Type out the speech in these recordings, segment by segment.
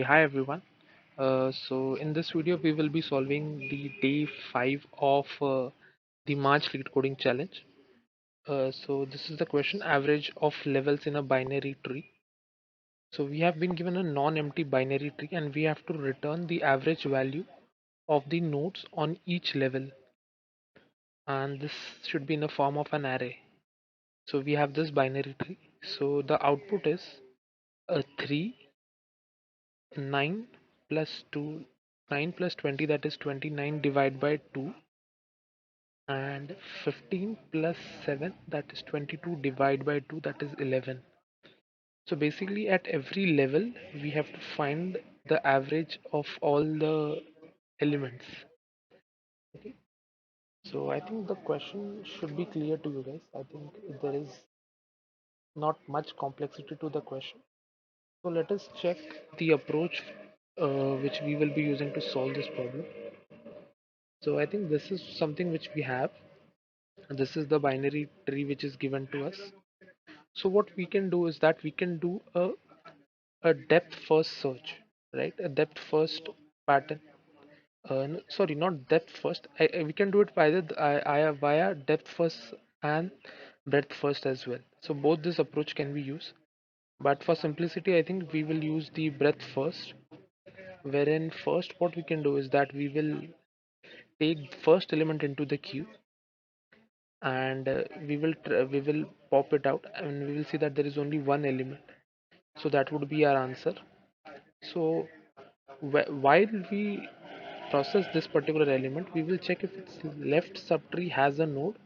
Hi everyone. So in this video we will be solving the day 5 of the March Leetcoding challenge. So this is the question: average of levels in a binary tree. So we have been given a non-empty binary tree and we have to return the average value of the nodes on each level, and this should be in the form of an array. So we have this binary tree. So the output is a 3, 9 plus 2, 9 plus 20, that is 29 divided by 2, and 15 plus 7, that is 22 divided by 2, that is 11. So basically at every level we have to find the average of all the elements. Okay, so I think the question should be clear to you guys. I think there is not much complexity to the question. So let us check the approach which we will be using to solve this problem. So I think this is something which we have. This is the binary tree which is given to us. So what we can do is that we can do a depth first search, right? A depth first pattern. Sorry, not depth first. We can do it via depth first and breadth first as well. So both this approach can be used. But for simplicity, I think we will use the breadth first, wherein first what we can do is that we will take first element into the queue, and we will pop it out and we will see that there is only one element, so that would be our answer. So while we process this particular element, we will check if its left subtree has a node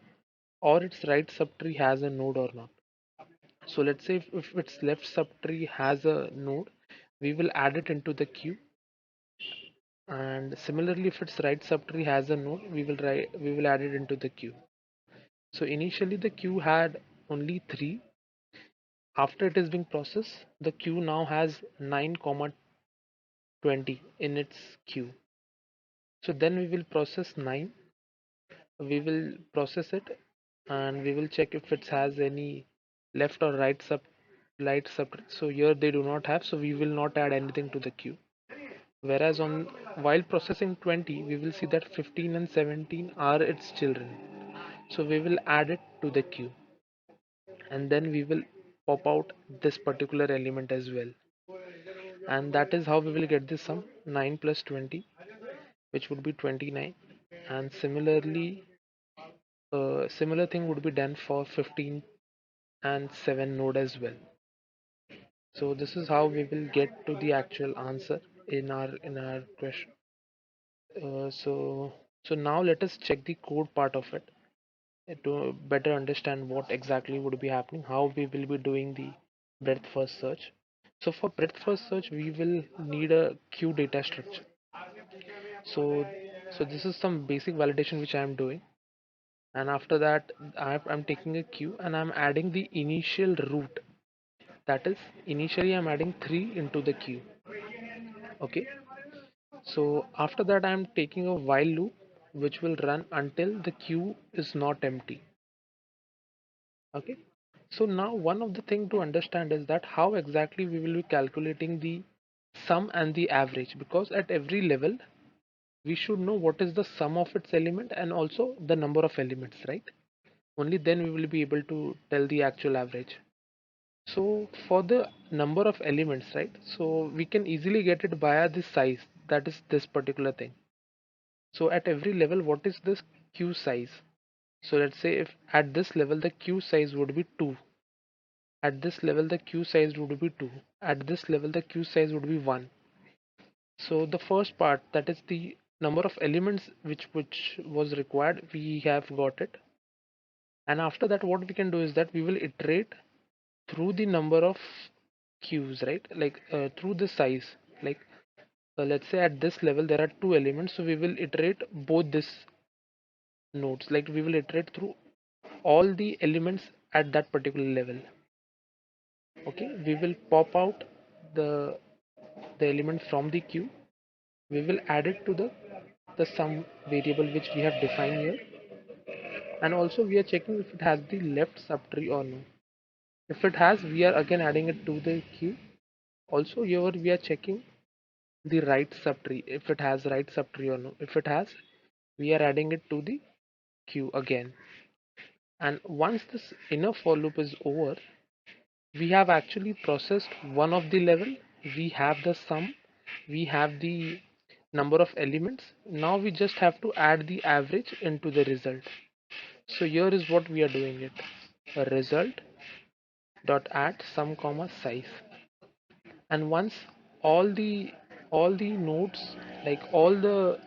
or its right subtree has a node or not. So let's say if its left subtree has a node, we will add it into the queue, and similarly if its right subtree has a node, we will add it into the queue. So initially the queue had only 3. After it is being processed, the queue now has 9 comma 20 in its queue. So then we will process 9, we will process it, and we will check if it has any left or right sub. So here they do not have, so we will not add anything to the queue. Whereas on while processing 20, we will see that 15 and 17 are its children. So we will add it to the queue, and then we will pop out this particular element as well, and that is how we will get this sum: 9 plus 20, which would be 29. And similarly, similar thing would be done for 15 and 7 node as well. So this is how we will get to the actual answer in our question. So now let us check the code part of it to better understand what exactly would be happening, how we will be doing the breadth first search. So for breadth first search, we will need a queue data structure. So this is some basic validation which I am doing, and after that I'm taking a queue and I'm adding the initial root. That is, initially I'm adding 3 into the queue. Okay, so after that I'm taking a while loop which will run until the queue is not empty. Okay, so now one of the thing to understand is that how exactly we will be calculating the sum and the average, because at every level we should know what is the sum of its element and also the number of elements, right? Only then we will be able to tell the actual average. So for the number of elements, right, so we can easily get it via the size, that is this particular thing. So at every level, what is this queue size? So let's say if at this level the queue size would be 2, at this level the queue size would be 2, at this level the queue size would be 1. So the first part, that is the number of elements which was required, we have got it. And after that what we can do is that we will iterate through the number of queues, right? Like through the size. Like let's say at this level there are 2 elements, so we will iterate both this nodes. Like we will iterate through all the elements at that particular level. Okay, we will pop out the element from the queue. We will add it to the sum variable which we have defined here, and also we are checking if it has the left subtree or no. If it has, we are again adding it to the queue. Also here we are checking the right subtree, if it has right subtree or no. If it has, we are adding it to the queue again. And once this inner for loop is over, we have actually processed one of the level. We have the sum, we have the number of elements. Now we just have to add the average into the result. So here is what we are doing it. A result dot add sum comma size. And once all the nodes, like all the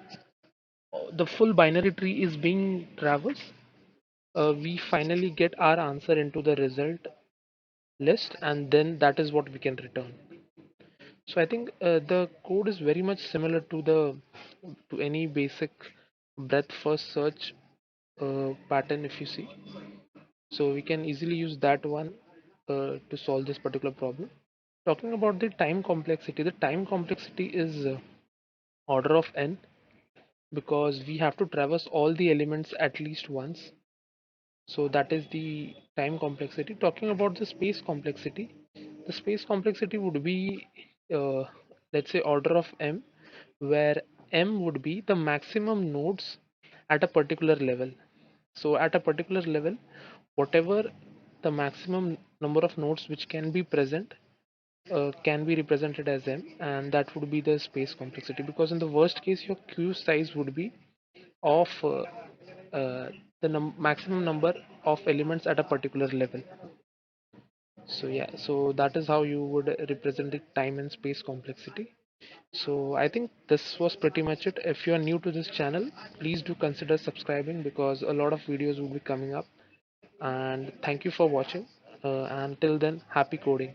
full binary tree is being traversed, we finally get our answer into the result list, and then that is what we can return. So I think the code is very much similar to any basic breadth first search pattern if you see. So we can easily use that one to solve this particular problem. Talking about the time complexity is order of n, because we have to traverse all the elements at least once. So that is the time complexity. Talking about the space complexity would be, uh, let's say, order of m, where m would be the maximum nodes at a particular level. So at a particular level, whatever the maximum number of nodes which can be present can be represented as m, and that would be the space complexity. Because in the worst case, your queue size would be of uh, the maximum number of elements at a particular level. So yeah, so that is how you would represent the time and space complexity. So I think this was pretty much it. If you are new to this channel, please do consider subscribing, because a lot of videos will be coming up. And thank you for watching. Until then, happy coding.